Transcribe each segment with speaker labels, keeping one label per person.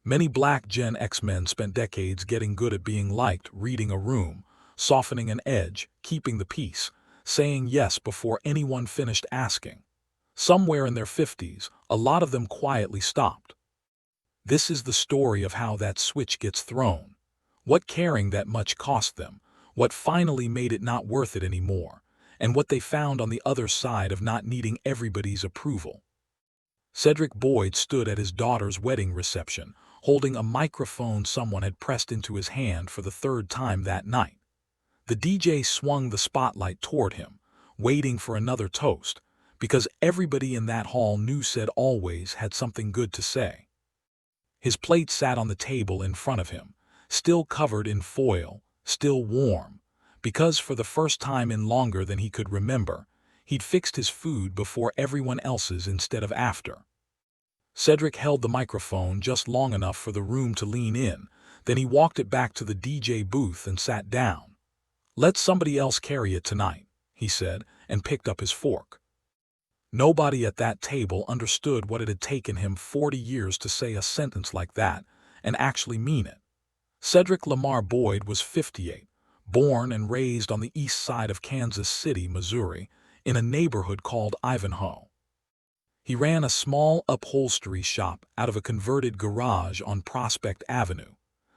Speaker 1: Many Black Gen X men spent decades getting good at being liked, reading a room, softening an edge, keeping the peace, saying yes before anyone finished asking. Somewhere in their 50s, a lot of them quietly stopped. This is the story of how that switch gets thrown. What caring that much cost them, what finally made it not worth it anymore, and what they found on the other side of not needing everybody's approval. Cedric Boyd stood at his daughter's wedding reception, holding a microphone someone had pressed into his hand for the third time that night. The DJ swung the spotlight toward him, waiting for another toast, because everybody in that hall knew Ced always had something good to say. His plate sat on the table in front of him, still covered in foil, still warm, because for the first time in longer than he could remember, he'd fixed his food before everyone else's instead of after. Cedric held the microphone just long enough for the room to lean in, then he walked it back to the DJ booth and sat down. "Let somebody else carry it tonight," he said, and picked up his fork. Nobody at that table understood what it had taken him 40 years to say a sentence like that and actually mean it. Cedric Lamar Boyd was 58, born and raised on the east side of Kansas City, Missouri, in a neighborhood called Ivanhoe. He ran a small upholstery shop out of a converted garage on Prospect Avenue,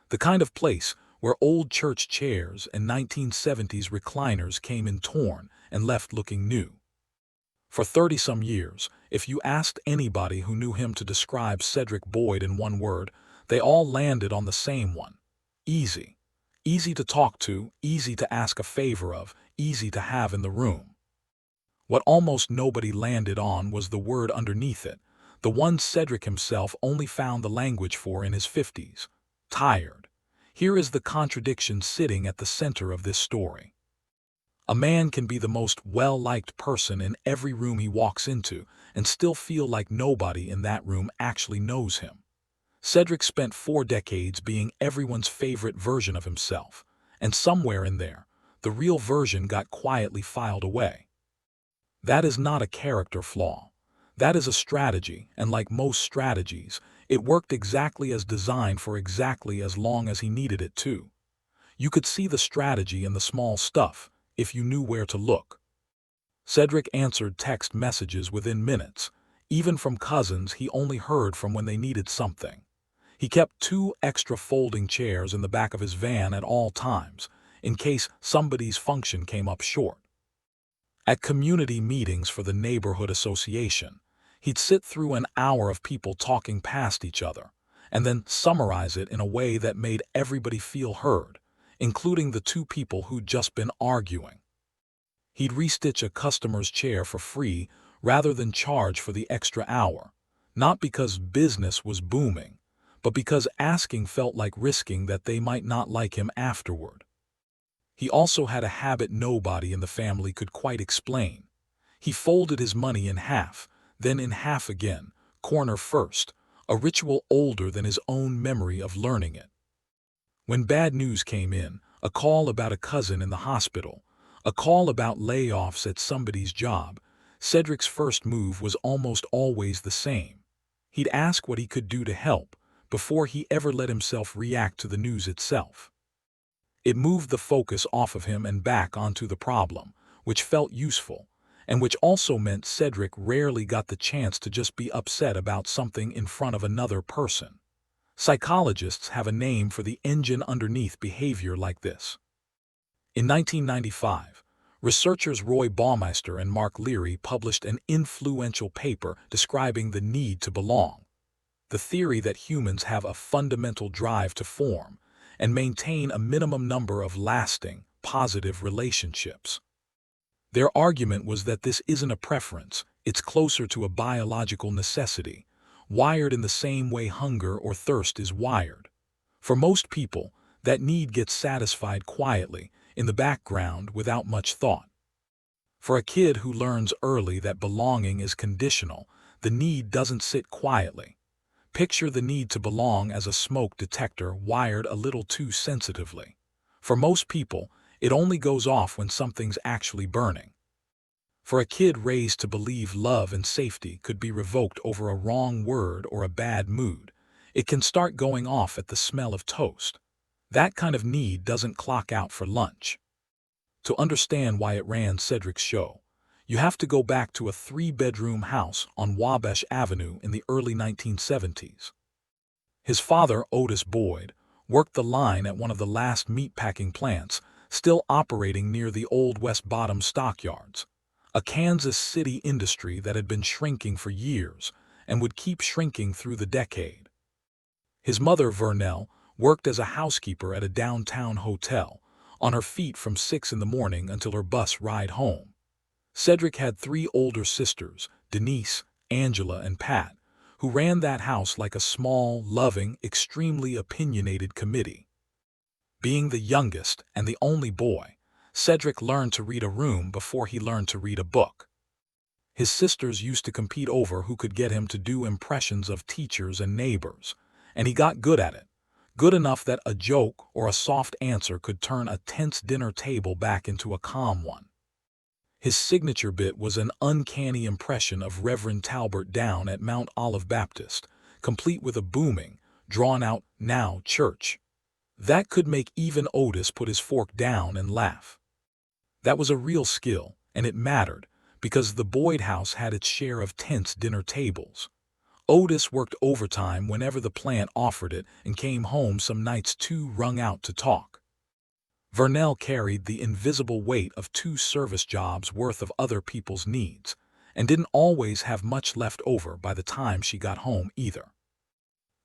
Speaker 1: the kind of place where old church chairs and 1970s recliners came in torn and left looking new. For 30-some years, if you asked anybody who knew him to describe Cedric Boyd in one word, they all landed on the same one: easy. Easy to talk to, easy to ask a favor of, easy to have in the room. What almost nobody landed on was the word underneath it, the one Cedric himself only found the language for in his 50s: tired. Here is the contradiction sitting at the center of this story. A man can be the most well-liked person in every room he walks into and still feel like nobody in that room actually knows him. Cedric spent 4 decades being everyone's favorite version of himself, and somewhere in there, the real version got quietly filed away. That is not a character flaw. That is a strategy, and like most strategies, it worked exactly as designed for exactly as long as he needed it to. You could see the strategy in the small stuff, if you knew where to look. Cedric answered text messages within minutes, even from cousins he only heard from when they needed something. He kept 2 extra folding chairs in the back of his van at all times, in case somebody's function came up short. At community meetings for the neighborhood association, he'd sit through an hour of people talking past each other, and then summarize it in a way that made everybody feel heard, including the 2 people who'd just been arguing. He'd restitch a customer's chair for free rather than charge for the extra hour, not because business was booming, but because asking felt like risking that they might not like him afterward. He also had a habit nobody in the family could quite explain. He folded his money in half, then in half again, corner first, a ritual older than his own memory of learning it. When bad news came in, a call about a cousin in the hospital, a call about layoffs at somebody's job, Cedric's first move was almost always the same. He'd ask what he could do to help, before he ever let himself react to the news itself. It moved the focus off of him and back onto the problem, which felt useful, and which also meant Cedric rarely got the chance to just be upset about something in front of another person. Psychologists have a name for the engine underneath behavior like this. In 1995, researchers Roy Baumeister and Mark Leary published an influential paper describing the need to belong, the theory that humans have a fundamental drive to form and maintain a minimum number of lasting, positive relationships. Their argument was that this isn't a preference, it's closer to a biological necessity, wired in the same way hunger or thirst is wired. For most people, that need gets satisfied quietly, in the background without much thought. For a kid who learns early that belonging is conditional, the need doesn't sit quietly. Picture the need to belong as a smoke detector wired a little too sensitively. For most people, it only goes off when something's actually burning. For a kid raised to believe love and safety could be revoked over a wrong word or a bad mood, It can start going off at the smell of toast. That kind of need doesn't clock out for lunch. To understand why it ran Cedric's show, you have to go back to a three-bedroom house on Wabash Avenue in the early 1970s. His father, Otis Boyd, worked the line at one of the last meatpacking plants, still operating near the old West Bottom stockyards, a Kansas City industry that had been shrinking for years and would keep shrinking through the decade. His mother, Vernell, worked as a housekeeper at a downtown hotel, on her feet from 6 in the morning until her bus ride home. Cedric had three older sisters, Denise, Angela, and Pat, who ran that house like a small, loving, extremely opinionated committee. Being the youngest and the only boy, Cedric learned to read a room before he learned to read a book. His sisters used to compete over who could get him to do impressions of teachers and neighbors, and he got good at it, good enough that a joke or a soft answer could turn a tense dinner table back into a calm one. His signature bit was an uncanny impression of Reverend Talbert Down at Mount Olive Baptist, complete with a booming, drawn-out, "Now, church." That could make even Otis put his fork down and laugh. That was a real skill, and it mattered, because the Boyd house had its share of tense dinner tables. Otis worked overtime whenever the plant offered it and came home some nights too wrung out to talk. Vernell carried the invisible weight of 2 service jobs worth of other people's needs, and didn't always have much left over by the time she got home either.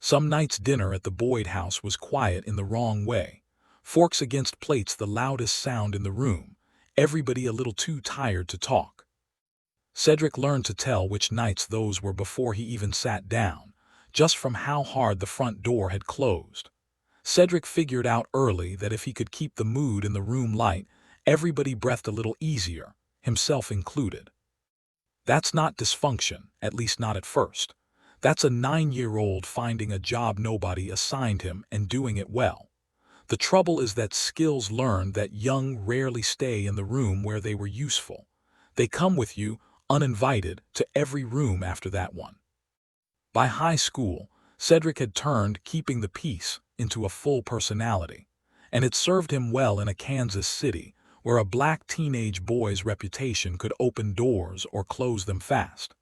Speaker 1: Some nights dinner at the Boyd house was quiet in the wrong way, forks against plates the loudest sound in the room, everybody a little too tired to talk. Cedric learned to tell which nights those were before he even sat down, just from how hard the front door had closed. Cedric figured out early that if he could keep the mood in the room light, everybody breathed a little easier, himself included. That's not dysfunction, at least not at first. That's a 9-year-old finding a job nobody assigned him and doing it well. The trouble is that skills learned that young rarely stay in the room where they were useful. They come with you, uninvited, to every room after that one. By high school, Cedric had turned keeping the peace into a full personality, and it served him well in a Kansas City where a black teenage boy's reputation could open doors or close them fast.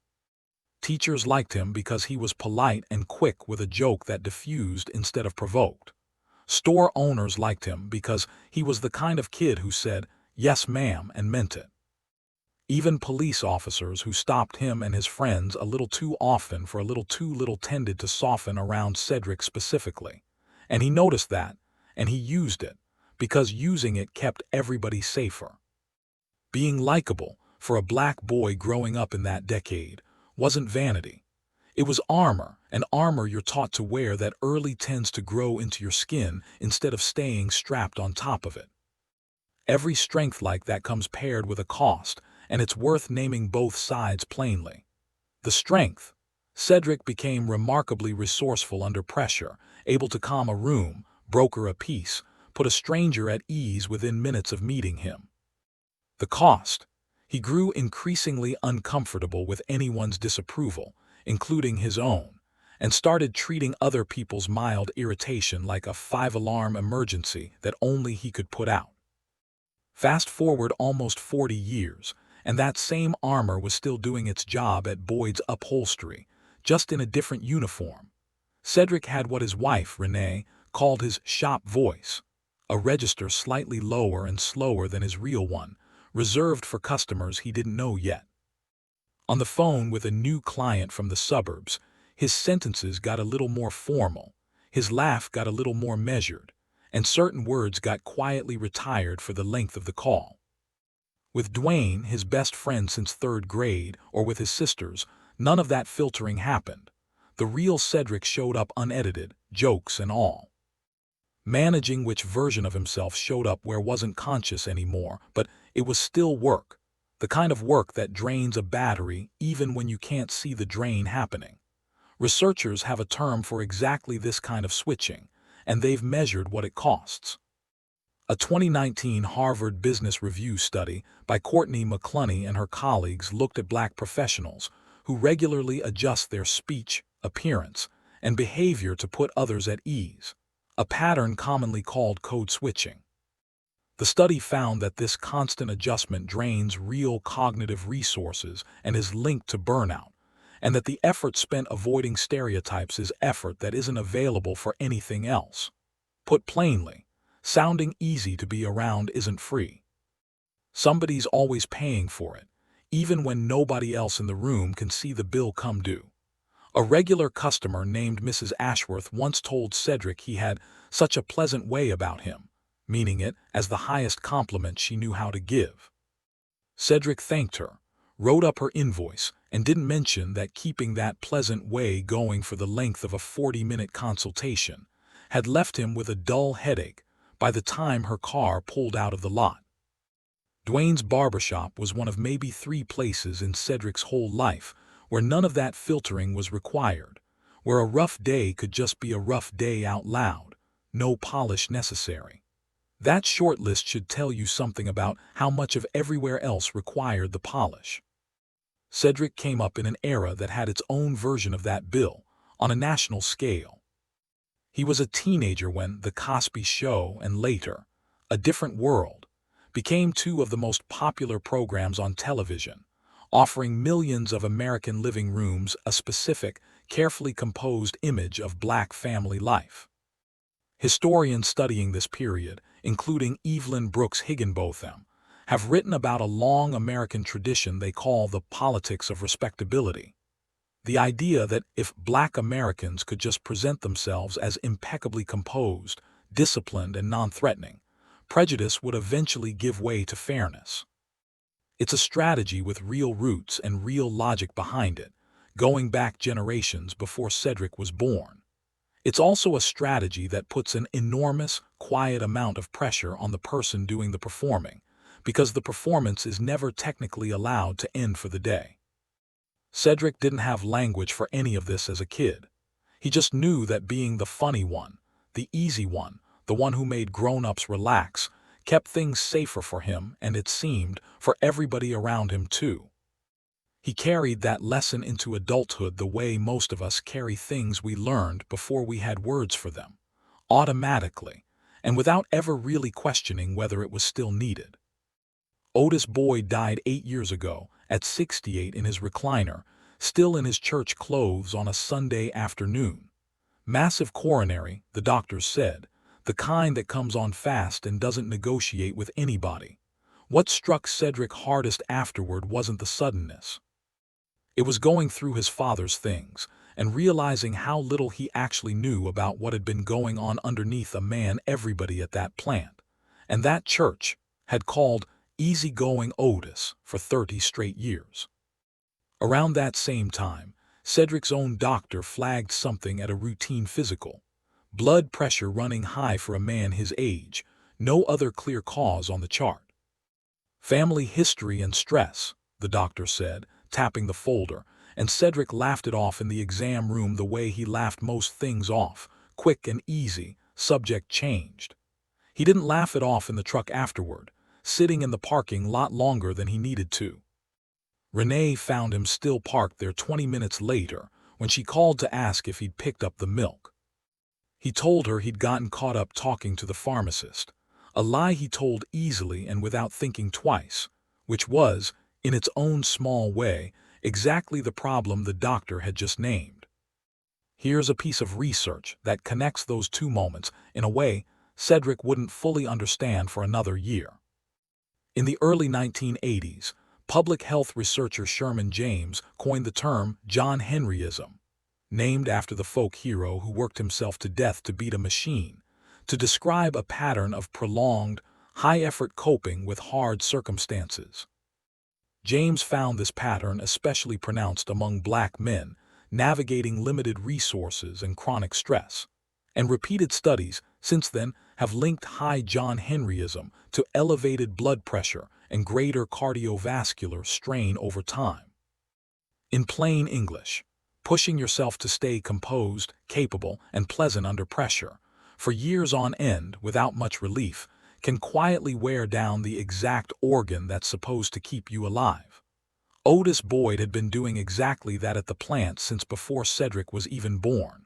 Speaker 1: Teachers liked him because he was polite and quick with a joke that diffused instead of provoked. Store owners liked him because he was the kind of kid who said, "Yes, ma'am," and meant it. Even police officers who stopped him and his friends a little too often for a little too little tended to soften around Cedric specifically. And he noticed that, and he used it, because using it kept everybody safer. Being likable, for a black boy growing up in that decade, wasn't vanity. It was armor, and armor you're taught to wear that early tends to grow into your skin instead of staying strapped on top of it. Every strength like that comes paired with a cost, and it's worth naming both sides plainly. The strength. Cedric became remarkably resourceful under pressure, able to calm a room, broker a peace, put a stranger at ease within minutes of meeting him. The cost. He grew increasingly uncomfortable with anyone's disapproval, including his own, and started treating other people's mild irritation like a 5-alarm emergency that only he could put out. Fast forward almost 40 years, and that same armor was still doing its job at Boyd's Upholstery, just in a different uniform. Cedric had what his wife, Renee, called his shop voice, a register slightly lower and slower than his real one, reserved for customers he didn't know yet. On the phone with a new client from the suburbs, his sentences got a little more formal, his laugh got a little more measured, and certain words got quietly retired for the length of the call. With Dwayne, his best friend since 3rd grade, or with his sisters, none of that filtering happened. The real Cedric showed up unedited, jokes and all. Managing which version of himself showed up where wasn't conscious anymore, but it was still work, the kind of work that drains a battery even when you can't see the drain happening. Researchers have a term for exactly this kind of switching, and they've measured what it costs. A 2019 Harvard Business Review study by Courtney McClunney and her colleagues looked at black professionals who regularly adjust their speech, appearance, and behavior to put others at ease, a pattern commonly called code switching. The study found that this constant adjustment drains real cognitive resources and is linked to burnout, and that the effort spent avoiding stereotypes is effort that isn't available for anything else. Put plainly, sounding easy to be around isn't free. Somebody's always paying for it, even when nobody else in the room can see the bill come due. A regular customer named Mrs. Ashworth once told Cedric he had such a pleasant way about him, meaning it as the highest compliment she knew how to give. Cedric thanked her, wrote up her invoice, and didn't mention that keeping that pleasant way going for the length of a 40-minute consultation had left him with a dull headache by the time her car pulled out of the lot. Dwayne's barbershop was one of maybe 3 places in Cedric's whole life where none of that filtering was required, where a rough day could just be a rough day out loud, no polish necessary. That short list should tell you something about how much of everywhere else required the polish. Cedric came up in an era that had its own version of that bill, on a national scale. He was a teenager when The Cosby Show and later, A Different World, became 2 of the most popular programs on television, offering millions of American living rooms a specific, carefully composed image of Black family life. Historians studying this period, including Evelyn Brooks Higginbotham, have written about a long American tradition they call the politics of respectability. The idea that if Black Americans could just present themselves as impeccably composed, disciplined, and non-threatening, prejudice would eventually give way to fairness. It's a strategy with real roots and real logic behind it, going back generations before Cedric was born. It's also a strategy that puts an enormous, quiet amount of pressure on the person doing the performing, because the performance is never technically allowed to end for the day. Cedric didn't have language for any of this as a kid. He just knew that being the funny one, the easy one, the one who made grown-ups relax, kept things safer for him and, it seemed, for everybody around him too. He carried that lesson into adulthood the way most of us carry things we learned before we had words for them, automatically, and without ever really questioning whether it was still needed. Otis Boyd died 8 years ago, at 68 in his recliner, still in his church clothes on a Sunday afternoon. Massive coronary, the doctors said, the kind that comes on fast and doesn't negotiate with anybody. What struck Cedric hardest afterward wasn't the suddenness. It was going through his father's things and realizing how little he actually knew about what had been going on underneath a man everybody at that plant, and that church, had called easygoing Otis for 30 straight years. Around that same time, Cedric's own doctor flagged something at a routine physical. Blood pressure running high for a man his age, no other clear cause on the chart. Family history and stress, the doctor said, tapping the folder, and Cedric laughed it off in the exam room the way he laughed most things off, quick and easy, subject changed. He didn't laugh it off in the truck afterward, sitting in the parking lot longer than he needed to. Renee found him still parked there 20 minutes later when she called to ask if he'd picked up the milk. He told her he'd gotten caught up talking to the pharmacist, a lie he told easily and without thinking twice, which was, in its own small way, exactly the problem the doctor had just named. Here's a piece of research that connects those 2 moments in a way Cedric wouldn't fully understand for another year. In the early 1980s, public health researcher Sherman James coined the term John Henryism, named after the folk hero who worked himself to death to beat a machine, to describe a pattern of prolonged, high-effort coping with hard circumstances. James found this pattern especially pronounced among Black men navigating limited resources and chronic stress, and repeated studies since then have linked high John Henryism to elevated blood pressure and greater cardiovascular strain over time. In plain English, pushing yourself to stay composed, capable, and pleasant under pressure, for years on end without much relief, can quietly wear down the exact organ that's supposed to keep you alive. Otis Boyd had been doing exactly that at the plant since before Cedric was even born.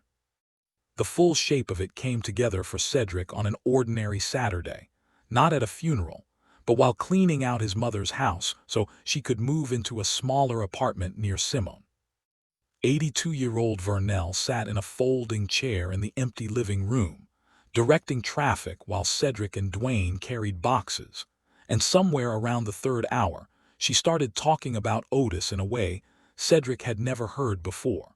Speaker 1: The full shape of it came together for Cedric on an ordinary Saturday, not at a funeral, but while cleaning out his mother's house so she could move into a smaller apartment near Simone. 82-year-old Vernell sat in a folding chair in the empty living room, directing traffic while Cedric and Dwayne carried boxes, and somewhere around the third hour, she started talking about Otis in a way Cedric had never heard before.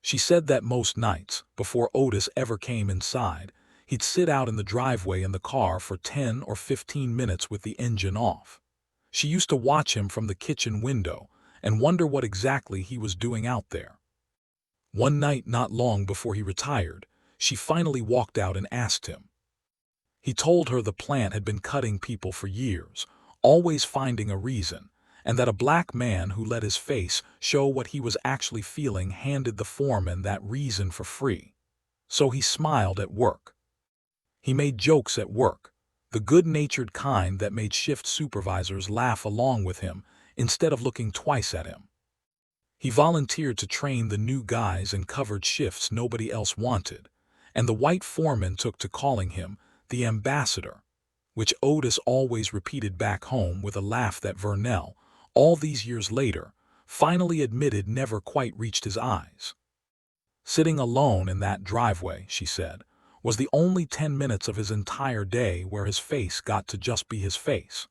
Speaker 1: She said that most nights, before Otis ever came inside, he'd sit out in the driveway in the car for 10 or 15 minutes with the engine off. She used to watch him from the kitchen window and wonder what exactly he was doing out there. One night not long before he retired, she finally walked out and asked him. He told her the plant had been cutting people for years, always finding a reason, and that a black man who let his face show what he was actually feeling handed the foreman that reason for free. So he smiled at work. He made jokes at work, the good-natured kind that made shift supervisors laugh along with him instead of looking twice at him. He volunteered to train the new guys and covered shifts nobody else wanted, and the white foreman took to calling him the ambassador, which Otis always repeated back home with a laugh that Vernell, all these years later, finally admitted never quite reached his eyes. Sitting alone in that driveway, she said, was the only 10 minutes of his entire day where his face got to just be his face.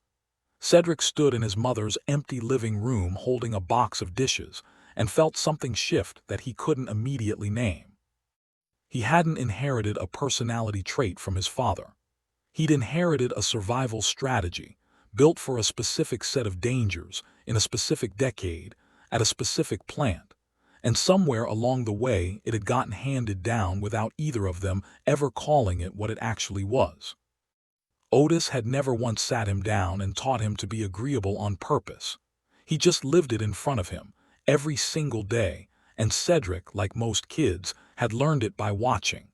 Speaker 1: Cedric stood in his mother's empty living room holding a box of dishes and felt something shift that he couldn't immediately name. He hadn't inherited a personality trait from his father. He'd inherited a survival strategy, built for a specific set of dangers, in a specific decade, at a specific plant, and somewhere along the way it had gotten handed down without either of them ever calling it what it actually was. Otis had never once sat him down and taught him to be agreeable on purpose. He just lived it in front of him, every single day, and Cedric, like most kids, had learned it by watching.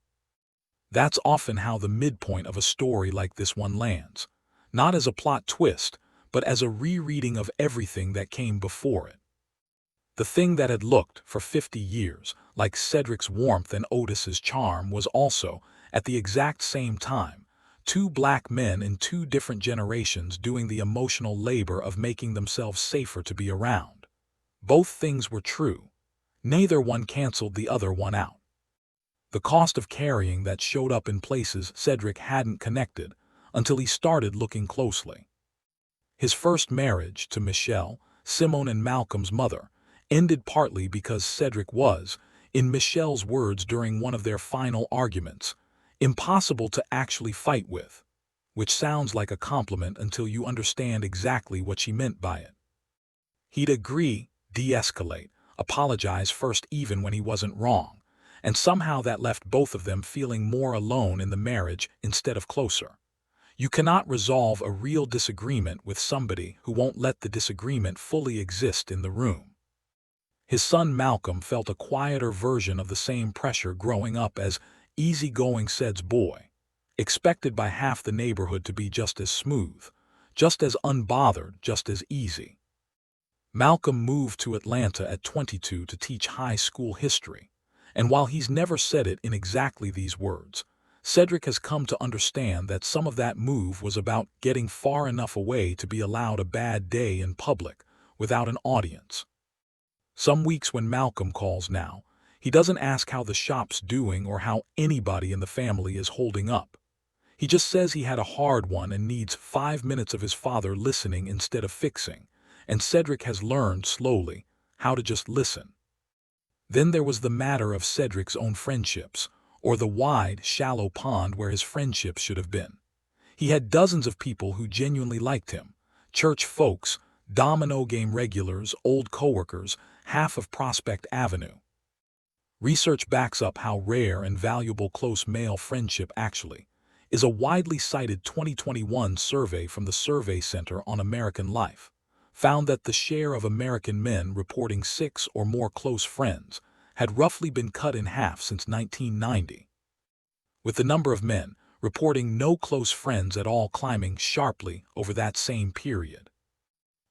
Speaker 1: That's often how the midpoint of a story like this one lands, not as a plot twist, but as a rereading of everything that came before it. The thing that had looked, for 50 years, like Cedric's warmth and Otis's charm was also, at the exact same time, two black men in two different generations doing the emotional labor of making themselves safer to be around. Both things were true. Neither one canceled the other one out. The cost of carrying that showed up in places Cedric hadn't connected until he started looking closely. His first marriage to Michelle, Simone and Malcolm's mother, ended partly because Cedric was, in Michelle's words during one of their final arguments, impossible to actually fight with, which sounds like a compliment until you understand exactly what she meant by it. He'd agree, de-escalate, apologize first even when he wasn't wrong, and somehow that left both of them feeling more alone in the marriage instead of closer. You cannot resolve a real disagreement with somebody who won't let the disagreement fully exist in the room. His son Malcolm felt a quieter version of the same pressure growing up as easygoing Ced's boy, expected by half the neighborhood to be just as smooth, just as unbothered, just as easy. Malcolm moved to Atlanta at 22 to teach high school history, and while he's never said it in exactly these words, Cedric has come to understand that some of that move was about getting far enough away to be allowed a bad day in public without an audience. Some weeks when Malcolm calls now, he doesn't ask how the shop's doing or how anybody in the family is holding up. He just says he had a hard one and needs 5 minutes of his father listening instead of fixing, and Cedric has learned slowly how to just listen. Then there was the matter of Cedric's own friendships, or the wide, shallow pond where his friendships should have been. He had dozens of people who genuinely liked him, church folks, domino game regulars, old coworkers, half of Prospect Avenue. Research backs up how rare and valuable close male friendship actually is. A widely cited 2021 survey from the Survey Center on American Life found that the share of American men reporting 6 or more close friends had roughly been cut in half since 1990, with the number of men reporting no close friends at all climbing sharply over that same period.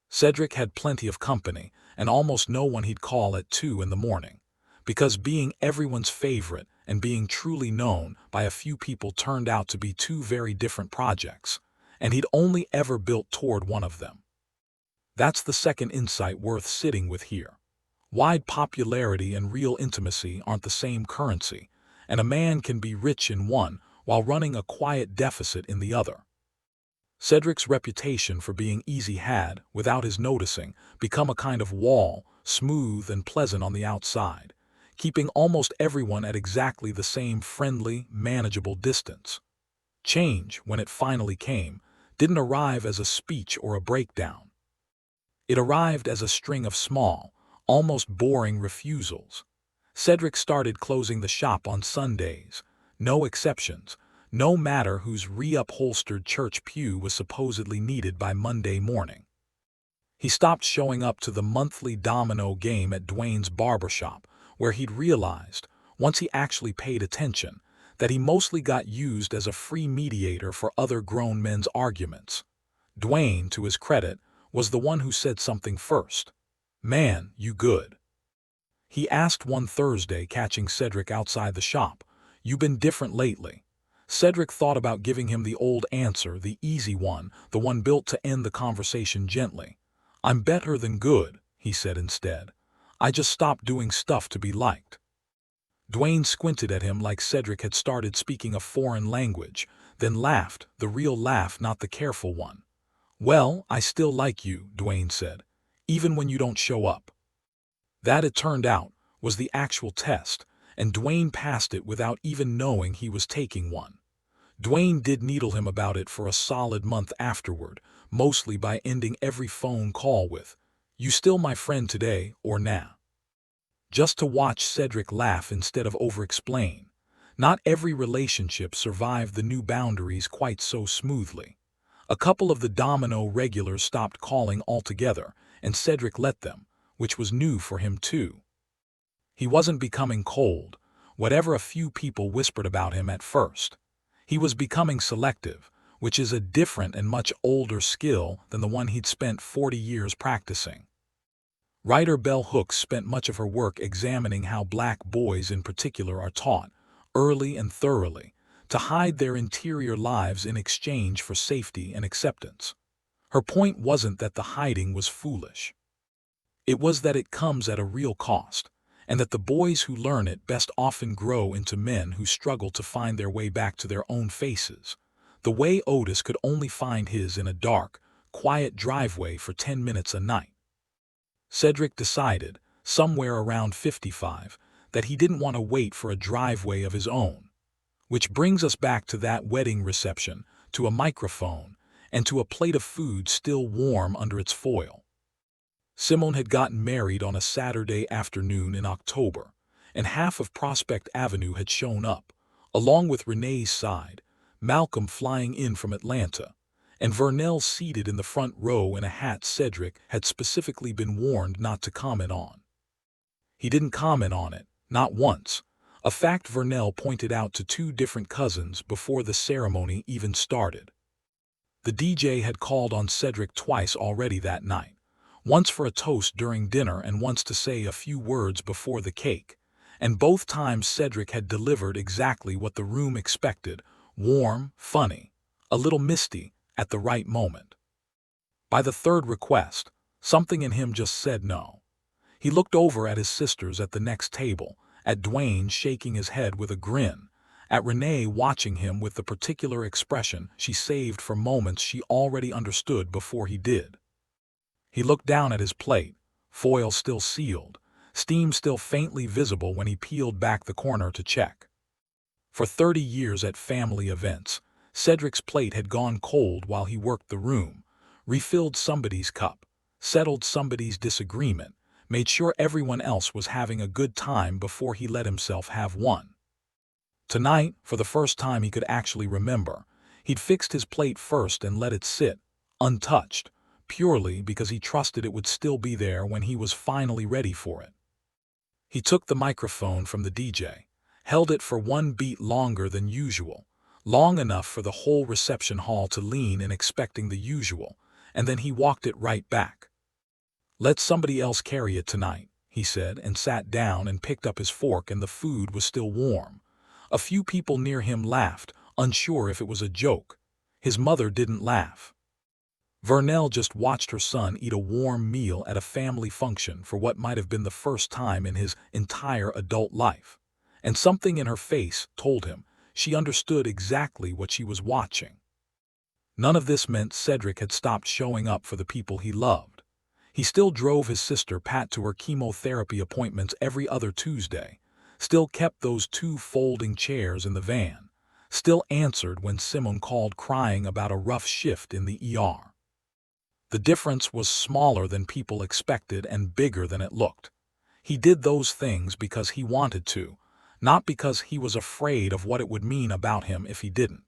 Speaker 1: Cedric had plenty of company and almost no one he'd call at 2 in the morning, because being everyone's favorite and being truly known by a few people turned out to be two very different projects, and he'd only ever built toward one of them. That's the second insight worth sitting with here. Wide popularity and real intimacy aren't the same currency, and a man can be rich in one while running a quiet deficit in the other. Cedric's reputation for being easy had, without his noticing, become a kind of wall, smooth and pleasant on the outside, keeping almost everyone at exactly the same friendly, manageable distance. Change, when it finally came, didn't arrive as a speech or a breakdown. It arrived as a string of small, almost boring refusals. Cedric started closing the shop on Sundays, no exceptions, no matter whose reupholstered church pew was supposedly needed by Monday morning. He stopped showing up to the monthly domino game at Dwayne's barbershop, where he'd realized, once he actually paid attention, that he mostly got used as a free mediator for other grown men's arguments. Dwayne, to his credit, was the one who said something first. "Man, you good?" He asked one Thursday, catching Cedric outside the shop. "You been different lately." Cedric thought about giving him the old answer, the easy one, the one built to end the conversation gently. "I'm better than good," he said instead. "I just stopped doing stuff to be liked." Dwayne squinted at him like Cedric had started speaking a foreign language, then laughed, the real laugh, not the careful one. "Well, I still like you," Dwayne said, "even when you don't show up." That, it turned out, was the actual test, and Dwayne passed it without even knowing he was taking one. Dwayne did needle him about it for a solid month afterward, mostly by ending every phone call with, "You still my friend today, or nah?" Just to watch Cedric laugh instead of over-explain. Not every relationship survived the new boundaries quite so smoothly. A couple of the domino regulars stopped calling altogether, and Cedric let them, which was new for him too. He wasn't becoming cold, whatever a few people whispered about him at first. He was becoming selective, which is a different and much older skill than the one he'd spent 40 years practicing. Writer Bell Hooks spent much of her work examining how black boys in particular are taught, early and thoroughly, to hide their interior lives in exchange for safety and acceptance. Her point wasn't that the hiding was foolish. It was that it comes at a real cost, and that the boys who learn it best often grow into men who struggle to find their way back to their own faces, the way Otis could only find his in a dark, quiet driveway for 10 minutes a night. Cedric decided, somewhere around 55, that he didn't want to wait for a driveway of his own. Which brings us back to that wedding reception, to a microphone, and to a plate of food still warm under its foil. Simone had gotten married on a Saturday afternoon in October, and half of Prospect Avenue had shown up, along with Renee's side, Malcolm flying in from Atlanta, and Vernell seated in the front row in a hat Cedric had specifically been warned not to comment on. He didn't comment on it, not once, a fact Vernell pointed out to two different cousins before the ceremony even started. The DJ had called on Cedric twice already that night, once for a toast during dinner and once to say a few words before the cake, and both times Cedric had delivered exactly what the room expected: warm, funny, a little misty, at the right moment. By the third request, something in him just said no. He looked over at his sisters at the next table, at Dwayne shaking his head with a grin, at Renee watching him with the particular expression she saved for moments she already understood before he did. He looked down at his plate, foil still sealed, steam still faintly visible when he peeled back the corner to check. For 30 years at family events, Cedric's plate had gone cold while he worked the room, refilled somebody's cup, settled somebody's disagreement, made sure everyone else was having a good time before he let himself have one. Tonight, for the first time he could actually remember, he'd fixed his plate first and let it sit, untouched, purely because he trusted it would still be there when he was finally ready for it. He took the microphone from the DJ, held it for one beat longer than usual, long enough for the whole reception hall to lean in expecting the usual, and then he walked it right back. "Let somebody else carry it tonight," he said, and sat down and picked up his fork, and the food was still warm, A few people near him laughed, unsure if it was a joke. His mother didn't laugh. Vernell just watched her son eat a warm meal at a family function for what might have been the first time in his entire adult life. And something in her face told him she understood exactly what she was watching. None of this meant Cedric had stopped showing up for the people he loved. He still drove his sister Pat to her chemotherapy appointments every other Tuesday, still kept those 2 folding chairs in the van, still answered when Simone called crying about a rough shift in the ER. The difference was smaller than people expected and bigger than it looked. He did those things because he wanted to, not because he was afraid of what it would mean about him if he didn't.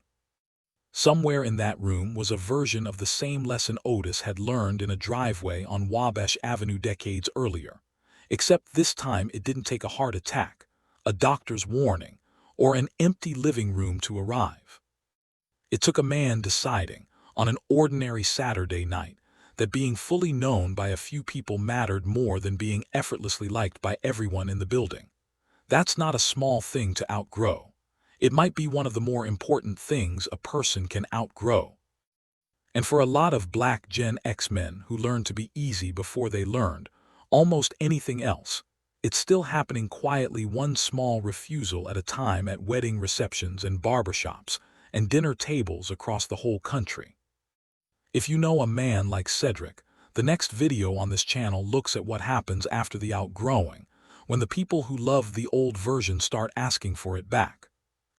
Speaker 1: Somewhere in that room was a version of the same lesson Otis had learned in a driveway on Wabash Avenue decades earlier, except this time it didn't take a heart attack, a doctor's warning, or an empty living room to arrive. It took a man deciding, on an ordinary Saturday night, that being fully known by a few people mattered more than being effortlessly liked by everyone in the building. That's not a small thing to outgrow. It might be one of the more important things a person can outgrow. And for a lot of Black Gen X men who learned to be easy before they learned almost anything else, it's still happening quietly, one small refusal at a time at wedding receptions and barbershops and dinner tables across the whole country. If you know a man like Cedric, the next video on this channel looks at what happens after the outgrowing, when the people who love the old version start asking for it back.